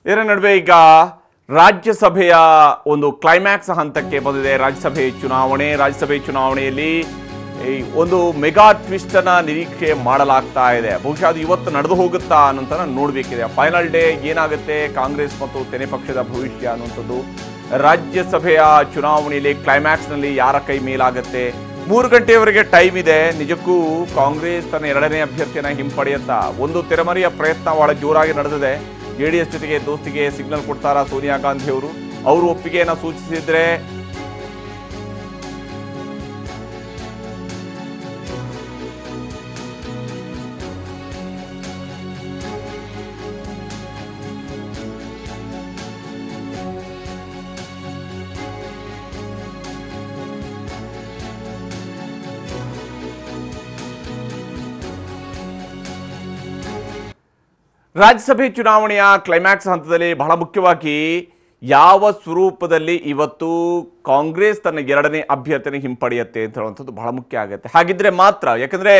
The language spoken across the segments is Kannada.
ಇದರ ನಡುವೆ ಈಗ ರಾಜ್ಯಸಭೆಯ ಒಂದು ಕ್ಲೈಮ್ಯಾಕ್ಸ್ ಹಂತಕ್ಕೆ ಬಂದಿದೆ. ರಾಜ್ಯಸಭೆ ಚುನಾವಣೆಯಲ್ಲಿ ಒಂದು ಮೆಗಾ ಟ್ವಿಸ್ಟ್ ಅನ್ನ ನಿರೀಕ್ಷೆ ಮಾಡಲಾಗ್ತಾ ಇದೆ. ಬಹುಶಃ ಅದು ಇವತ್ತು ನಡೆದು ಹೋಗುತ್ತಾ ಅನ್ನೋಂತ ನೋಡಬೇಕಿದೆ. ಫೈನಲ್ ಡೇ ಏನಾಗುತ್ತೆ, ಕಾಂಗ್ರೆಸ್ ಮತ್ತು ತೆನೆ ಪಕ್ಷದ ಭವಿಷ್ಯ ಅನ್ನುವಂಥದ್ದು. ರಾಜ್ಯಸಭೆಯ ಚುನಾವಣೆಯಲ್ಲಿ ಕ್ಲೈಮ್ಯಾಕ್ಸ್ನಲ್ಲಿ ಯಾರ ಕೈ ಮೇಲಾಗುತ್ತೆ? 3 ಗಂಟೆಯವರೆಗೆ ಟೈಮ್ ಇದೆ. ನಿಜಕ್ಕೂ ಕಾಂಗ್ರೆಸ್ ತನ್ನ 2ನೇ ಅಭ್ಯರ್ಥಿಯನ್ನ ಹಿಂಪಡೆಯುತ್ತಾ ಒಂದು ತೆರೆಮರೆಯ ಪ್ರಯತ್ನ ಬಹಳ ಜೋರಾಗಿ ನಡೆದಿದೆ. ಜೆಡಿಎಸ್ ಜೊತೆಗೆ ದೋಸ್ತಿಗೆ ಸಿಗ್ನಲ್ ಕೊಡ್ತಾರಾ ಸೋನಿಯಾ ಗಾಂಧಿ ಅವರು ಒಪ್ಪಿಗೆಯನ್ನ ಸೂಚಿಸಿದ್ರೆ ರಾಜ್ಯಸಭೆ ಚುನಾವಣೆಯ ಕ್ಲೈಮ್ಯಾಕ್ಸ್ ಹಂತದಲ್ಲಿ ಬಹಳ ಮುಖ್ಯವಾಗಿ ಯಾವ ಸ್ವರೂಪದಲ್ಲಿ ಇವತ್ತು ಕಾಂಗ್ರೆಸ್ ತನ್ನ 2ನೇ ಅಭ್ಯರ್ಥಿಯನ್ನು ಹಿಂಪಡೆಯುತ್ತೆ ಅಂತ ಹೇಳುವಂಥದ್ದು ಬಹಳ ಮುಖ್ಯ ಆಗುತ್ತೆ. ಹಾಗಿದ್ರೆ ಮಾತ್ರ, ಯಾಕಂದ್ರೆ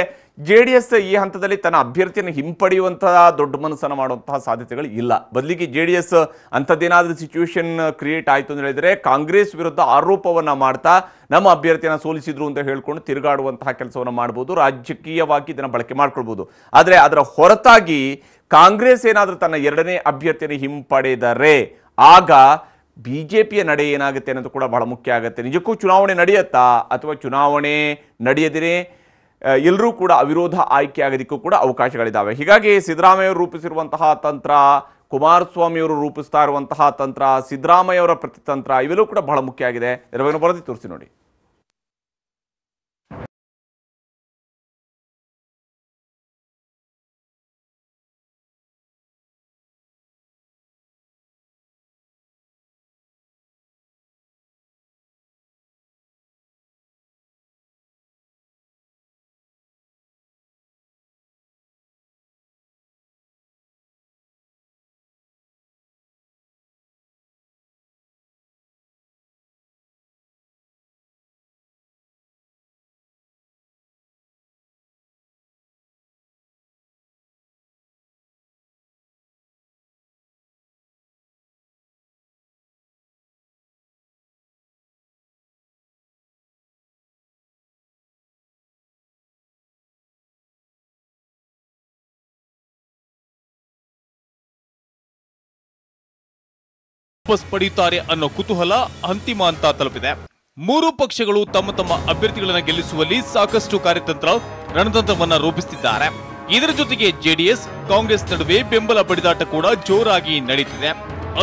ಜೆಡಿಎಸ್ ಈ ಹಂತದಲ್ಲಿ ತನ್ನ ಅಭ್ಯರ್ಥಿಯನ್ನು ಹಿಂಪಡೆಯುವಂತಹ ದೊಡ್ಡ ಮನಸ್ಸನ್ನು ಮಾಡುವಂತಹ ಸಾಧ್ಯತೆಗಳು ಇಲ್ಲ. ಬದಲಿಗೆ ಜೆಡಿಎಸ್ ಅಂಥದ್ದೇನಾದ್ರೂ ಸಿಚುವೇಶನ್ ಕ್ರಿಯೇಟ್ ಆಯಿತು ಅಂತ ಹೇಳಿದ್ರೆ ಕಾಂಗ್ರೆಸ್ ವಿರುದ್ಧ ಆರೋಪವನ್ನ ಮಾಡ್ತಾ ನಮ್ಮ ಅಭ್ಯರ್ಥಿಯನ್ನು ಸೋಲಿಸಿದ್ರು ಅಂತ ಹೇಳ್ಕೊಂಡು ತಿರುಗಾಡುವಂತಹ ಕೆಲಸವನ್ನು ಮಾಡಬಹುದು. ರಾಜಕೀಯವಾಗಿ ಇದನ್ನು ಬಳಕೆ ಮಾಡ್ಕೊಳ್ಬಹುದು. ಆದರೆ ಅದರ ಹೊರತಾಗಿ ಕಾಂಗ್ರೆಸ್ ಏನಾದರೂ ತನ್ನ 2ನೇ ಅಭ್ಯರ್ಥಿಯನ್ನು ಹಿಂಪಡೆದರೆ ಆಗ ಬಿಜೆಪಿಯ ನಡೆ ಏನಾಗುತ್ತೆ ಅನ್ನೋದು ಕೂಡ ಬಹಳ ಮುಖ್ಯ ಆಗುತ್ತೆ. ನಿಜಕ್ಕೂ ಚುನಾವಣೆ ನಡೆಯುತ್ತಾ ಅಥವಾ ಚುನಾವಣೆ ನಡೆಯದೇ ಎಲ್ಲರೂ ಕೂಡ ಅವಿರೋಧ ಆಯ್ಕೆ ಆಗೋದಕ್ಕೂ ಕೂಡ ಅವಕಾಶಗಳಿದ್ದಾವೆ. ಹೀಗಾಗಿ ಸಿದ್ದರಾಮಯ್ಯ ಅವರು ರೂಪಿಸಿರುವಂತಹ ತಂತ್ರ, ಕುಮಾರಸ್ವಾಮಿ ಅವರು ರೂಪಿಸ್ತಾ ಇರುವಂತಹ ತಂತ್ರ, ಸಿದ್ದರಾಮಯ್ಯ ಅವರ ಪ್ರತಿತಂತ್ರ ಇವೆಲ್ಲವೂ ಕೂಡ ಬಹಳ ಮುಖ್ಯ ಆಗಿದೆ. ಇದರ ಬಗ್ಗೆ ಬರೆದು ತೋರಿಸಿ ನೋಡಿ. ವಾಪಸ್ ಪಡೆಯುತ್ತಾರೆ ಅನ್ನೋ ಕುತೂಹಲ ಅಂತಿಮ ಹಂತ ತಲುಪಿದೆ. 3 ಪಕ್ಷಗಳು ತಮ್ಮ ತಮ್ಮ ಅಭ್ಯರ್ಥಿಗಳನ್ನು ಗೆಲ್ಲಿಸುವಲ್ಲಿ ಸಾಕಷ್ಟು ಕಾರ್ಯತಂತ್ರ ರಣತಂತ್ರವನ್ನ ರೂಪಿಸುತ್ತಿದ್ದಾರೆ. ಇದರ ಜೊತೆಗೆ ಜೆಡಿಎಸ್ ಕಾಂಗ್ರೆಸ್ ನಡುವೆ ಬೆಂಬಲ ಬಡಿದಾಟ ಕೂಡ ಜೋರಾಗಿ ನಡೀತಿದೆ.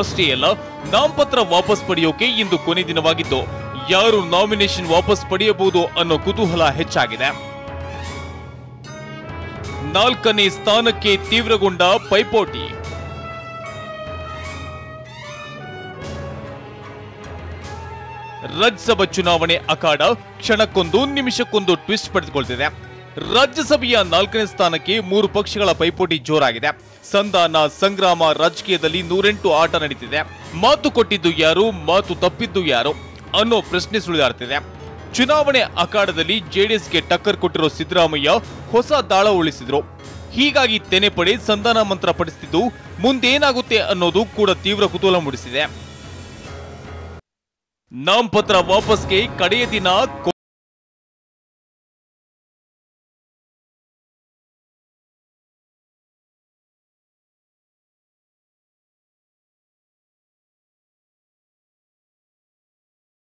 ಅಷ್ಟೇ ಅಲ್ಲ, ನಾಮಪತ್ರ ವಾಪಸ್ ಪಡೆಯೋಕೆ ಇಂದು ಕೊನೆ ದಿನವಾಗಿದ್ದು ಯಾರು ನಾಮಿನೇಷನ್ ವಾಪಸ್ ಪಡೆಯಬಹುದು ಅನ್ನೋ ಕುತೂಹಲ ಹೆಚ್ಚಾಗಿದೆ. 4ನೇ ಸ್ಥಾನಕ್ಕೆ ತೀವ್ರಗೊಂಡ ಪೈಪೋಟಿ. ರಾಜ್ಯಸಭಾ ಚುನಾವಣೆ ಅಖಾಡ ಕ್ಷಣಕ್ಕೊಂದು ನಿಮಿಷಕ್ಕೊಂದು ಟ್ವಿಸ್ಟ್ ಪಡೆದುಕೊಳ್ತಿದೆ. ರಾಜ್ಯಸಭೆಯ 4ನೇ ಸ್ಥಾನಕ್ಕೆ 3 ಪಕ್ಷಗಳ ಪೈಪೋಟಿ ಜೋರಾಗಿದೆ. ಸಂಧಾನ ಸಂಗ್ರಾಮ ರಾಜಕೀಯದಲ್ಲಿ 108 ಆಟ ನಡೀತಿದೆ. ಮಾತು ಕೊಟ್ಟಿದ್ದು ಯಾರು, ಮಾತು ತಪ್ಪಿದ್ದು ಯಾರು ಅನ್ನೋ ಪ್ರಶ್ನೆ ಸುಳಿದಾಡ್ತಿದೆ. ಚುನಾವಣೆ ಅಖಾಡದಲ್ಲಿ ಜೆಡಿಎಸ್ಗೆ ಟಕ್ಕರ್ ಕೊಟ್ಟಿರೋ ಸಿದ್ದರಾಮಯ್ಯ ಹೊಸ ದಾಳ ಉಳಿಸಿದ್ರು. ಹೀಗಾಗಿ ತೆನೆ ಪಡೆ ಸಂಧಾನ ಮಂತ್ರ ಪಡಿಸುತ್ತಿದ್ದು ಮುಂದೇನಾಗುತ್ತೆ ಅನ್ನೋದು ಕೂಡ ತೀವ್ರ ಕುತೂಹಲ ಮೂಡಿಸಿದೆ. ನಾಮಪತ್ರ ವಾಪಸ್ಗೆ ಕಡೆಯ ದಿನ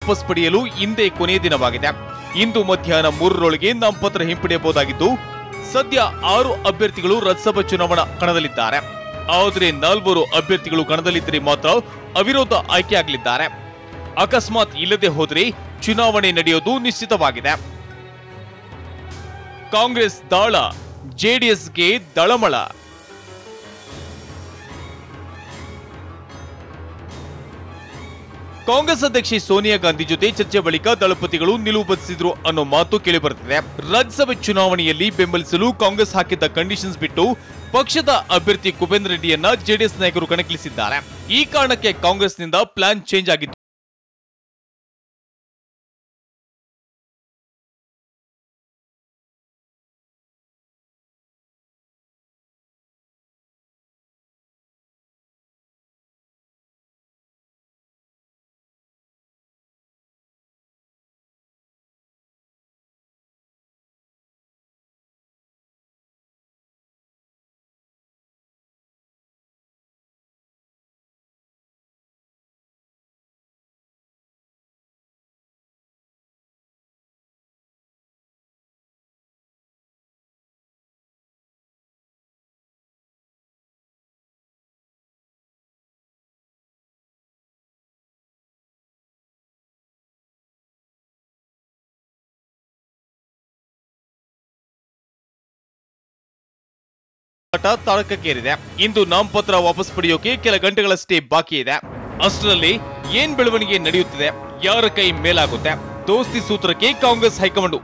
ವಾಪಸ್ ಪಡೆಯಲು ಇಂದೇ ಕೊನೆಯ ದಿನವಾಗಿದೆ. ಇಂದು ಮಧ್ಯಾಹ್ನ 3ರೊಳಗೆ ನಾಮಪತ್ರ ಹಿಂಪಡೆಯಬಹುದಾಗಿದ್ದು ಸದ್ಯ 6 ಅಭ್ಯರ್ಥಿಗಳು ರಾಜ್ಯಸಭಾ ಚುನಾವಣಾ ಕಣದಲ್ಲಿದ್ದಾರೆ. ಆದರೆ 4 ಅಭ್ಯರ್ಥಿಗಳು ಕಣದಲ್ಲಿದ್ದರೆ ಮಾತ್ರ ಅವಿರೋಧ ಆಯ್ಕೆಯಾಗಲಿದ್ದಾರೆ. ಅಕಸ್ಮಾತ್ ಇಲ್ಲದೆ ಹೋದರೆ ಚುನಾವಣೆ ನಡೆಯೋದು ನಿಶ್ಚಿತವಾಗಿದೆ. ಕಾಂಗ್ರೆಸ್ ದಾಳ ಜೆಡಿಎಸ್ಗೆ ದಳಮಳ. ಕಾಂಗ್ರೆಸ್ ಅಧ್ಯಕ್ಷೆ ಸೋನಿಯಾ ಗಾಂಧಿ ಜೊತೆ ಚರ್ಚೆ ಬಳಿಕ ದಳಪತಿಗಳು ನಿಲುವು ಬದಲಿಸಿದ್ರು ಅನ್ನೋ ಮಾತು ಕೇಳಿಬರುತ್ತಿದೆ. ರಾಜ್ಯಸಭೆ ಚುನಾವಣೆಯಲ್ಲಿ ಬೆಂಬಲಿಸಲು ಕಾಂಗ್ರೆಸ್ ಹಾಕಿದ್ದ ಕಂಡೀಷನ್ಸ್ ಬಿಟ್ಟು ಪಕ್ಷದ ಅಭ್ಯರ್ಥಿ ಕುಬೇಂದ್ರ ರೆಡ್ಡಿಯನ್ನ ಜೆಡಿಎಸ್ ನಾಯಕರು ಕಣಕ್ಕಿಳಿಸಿದ್ದಾರೆ. ಈ ಕಾರಣಕ್ಕೆ ಕಾಂಗ್ರೆಸ್ನಿಂದ ಪ್ಲಾನ್ ಚೇಂಜ್ ಆಗಿತ್ತು. ಕಟ ತಾರಕಕ್ಕೇರಿದೆ. ಇಂದು ನಾಮಪತ್ರ ವಾಪಸ್ ಪಡೆಯೋಕೆ ಕೆಲ ಗಂಟೆಗಳಷ್ಟೇ ಬಾಕಿ ಇದೆ. ಅಷ್ಟರಲ್ಲಿ ಏನ್ ಬೆಳವಣಿಗೆ ನಡೆಯುತ್ತಿದೆ, ಯಾರ ಕೈ ಮೇಲಾಗುತ್ತೆ? ದೋಸ್ತಿ ಸೂತ್ರಕ್ಕೆ ಕಾಂಗ್ರೆಸ್ ಹೈಕಮಾಂಡ್